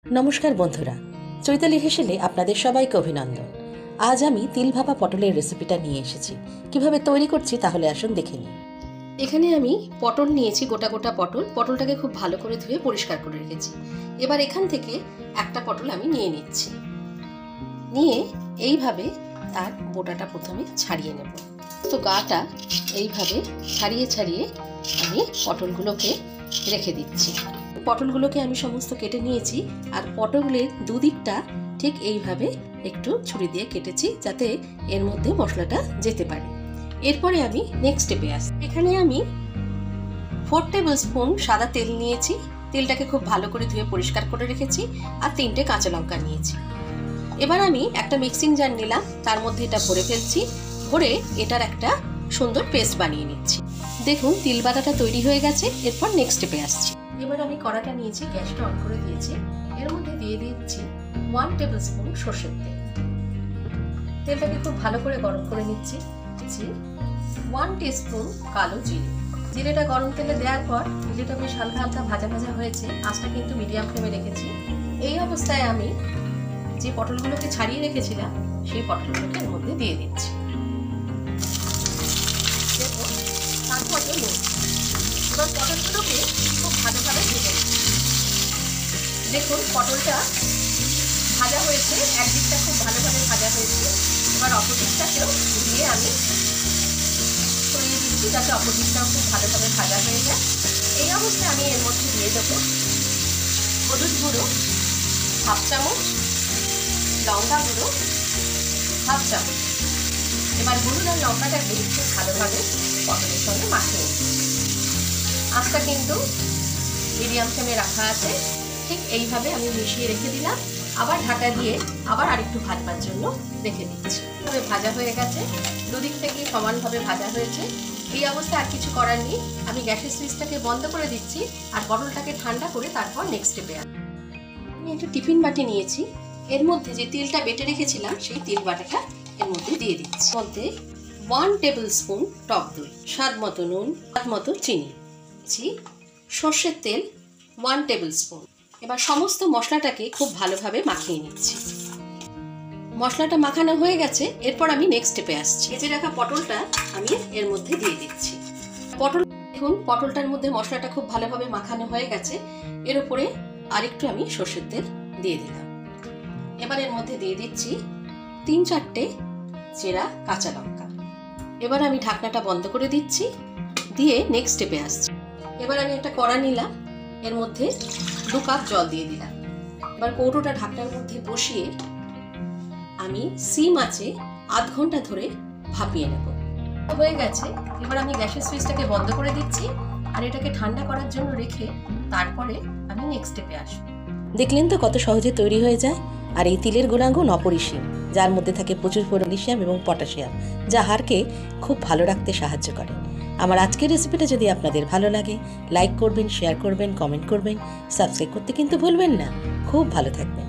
नमस्कार बंधुरा चैताली हेसेले आपनादेर सबाइके अभिनंदन। आज आमी तिल भापा पटलेर रेसिपिटा निये एसेछि। किभाबे तैरि करछि ताहले आसुन देखे निই। एखाने आमी पटल नियेछि, गोटा गोटा पटलटाके खूब भालो करे धुए परिष्कार करे रेखेछि। एबार एखान थेके एकटा पटल आमी निये निচ্ছি। निये এইভাবে तार बोटाटा प्रथमे छाड़िয়ে नेব। तो गाटा এইভাবে ছাড়িয়ে ছাড়িয়ে আমি পটলগুলোকে রেখে দিচ্ছি। পটলগুলোকে আমি সমস্ত কেটে নিয়েছি আর পটলের দুদিকটা ঠিক এইভাবে একটু ছুরি দিয়ে কেটেছি যাতে এর মধ্যে মশলাটা যেতে পারে। এরপরে আমি নেক্সট স্টেপে আসি। এখানে আমি 4 টেবিল স্পুন সাদা তেল নিয়েছি। তেলটাকে খুব ভালো করে ধুয়ে পরিষ্কার করে রেখেছি আর 3টে কাঁচা লঙ্কা নিয়েছি। এবার আমি একটা মিক্সিং জার নিলাম, তার মধ্যে এটা ভরে ফেলছি। ভরে এটার একটা সুন্দর পেস্ট বানিয়ে নিচ্ছি। দেখুন তিল বাটাটা তৈরি হয়ে গেছে। এরপর নেক্সট স্টেপে আসছি। এবার আমি কড়াটা নিয়েছি, গ্যাসটা অন করে দিয়েছি। এর মধ্যে দিয়ে দিচ্ছি 1 টেবিল স্পুন সরষের তেল। তেলটাকে খুব ভালো করে গরম করে নিচ্ছি। 1 টিস্পুন কালো জিরে। জিরেটা গরম তেলে দেওয়ার পর জিরেটা বেশ হালকা হালকা ভাজা ভাজা হয়েছে। আঁচটা কিন্তু মিডিয়াম ফ্লেমে রেখেছি। এই অবস্থায় আমি যে পটলগুলোকে ছাড়িয়ে রেখেছিলাম সেই পটলগুলোকে এর মধ্যে দিয়ে দিচ্ছি। এবার পটলগুলোকে খুব ভালোভাবে ভেজে নিচ্ছি। দেখুন পটলটা ভাজা হয়েছে, একদিকটা খুব ভালোভাবে ভাজা হয়েছে। এবার অপর দিকটাকেও দিয়ে আমি সরিয়ে দিচ্ছি যাতে অপর দিকটাও খুব ভালোভাবে ভাজা হয়ে যায়। এই অবস্থায় আমি এর মধ্যে দিয়ে দেবো হলুদ গুঁড়ো হাফ চামচ, লঙ্কা গুঁড়ো হাফ চামচ। এবার হলুদ আর লঙ্কাটাকে খুব ভালোভাবে পটলের সঙ্গে মাখিয়ে নিচ্ছি। আঁচটা কিন্তু মিডিয়াম ফ্লেমে রাখা আছে। ঠিক এইভাবে আমি মিশিয়ে রেখে দিলাম। আবার ঢাকা দিয়ে আবার আরেকটু ভাজবার জন্য রেখে দিচ্ছি। তবে ভাজা হয়ে গেছে, দুদিক থেকে সমানভাবে ভাজা হয়েছে। এই অবস্থায় আর কিছু করার নেই, আমি গ্যাসের সুইচটাকে বন্ধ করে দিচ্ছি আর পটলটাকে ঠান্ডা করে তারপর নেক্সট স্টেপে আসি। আমি একটা টিফিন বাটি নিয়েছি, এর মধ্যে যে তিলটা বেটে রেখেছিলাম সেই তিল বাটাটা এর মধ্যে দিয়ে দিচ্ছি। মধ্যে 1 টেবিল স্পুন টক দই, স্বাদ মতো নুন, স্বাদ মতো চিনি, সর্ষের তেল 1 টেবিল স্পুন। এবার সমস্ত মশলাটাকে খুব ভালোভাবে মাখিয়ে নিচ্ছি। মশলাটা মাখানো হয়ে গেছে। এরপর আমি নেক্সট স্টেপে আসছি। ভেজে রাখা পটলটা আমি এর মধ্যে দিয়ে দিচ্ছি। পটল দেখুন পটলটার মধ্যে মশলাটা খুব ভালোভাবে মাখানো হয়ে গেছে। এর উপরে আরেকটু আমি সর্ষের তেল দিয়ে দিলাম। এবার এর মধ্যে দিয়ে দিচ্ছি 3-4টে চেরা কাঁচা লঙ্কা। এবার আমি ঢাকনাটা বন্ধ করে দিচ্ছি, দিয়ে নেক্সট স্টেপে আসছি। এবার আমি একটা কড়া নিলাম, এর মধ্যে 2 কাপ জল দিয়ে দিলাম। এবার কৌটোটা ঢাকনার মধ্যে বসিয়ে আমি সিম আঁচে আধ ঘন্টা ধরে ভাপিয়ে নেব। হয়ে গেছে। এবার আমি গ্যাসের সুইচটাকে বন্ধ করে দিচ্ছি আর এটাকে ঠান্ডা করার জন্য রেখে তারপরে আমি নেক্সট স্টেপে আসব। দেখলেন তো কত সহজে তৈরি হয়ে যায়। আর এই তিলের গুণাগুণ অপরিসীম, যার মধ্যে থাকে প্রচুর ম্যাগনেসিয়াম এবং পটাশিয়াম, যা হাড়কে খুব ভালো রাখতে সাহায্য করে। আমার আজকের রেসিপিটা যদি আপনাদের ভালো লাগে লাইক করবেন, শেয়ার করবেন, কমেন্ট করবেন, সাবস্ক্রাইব করতে কিন্তু ভুলবেন না। খুব ভালো থাকবেন।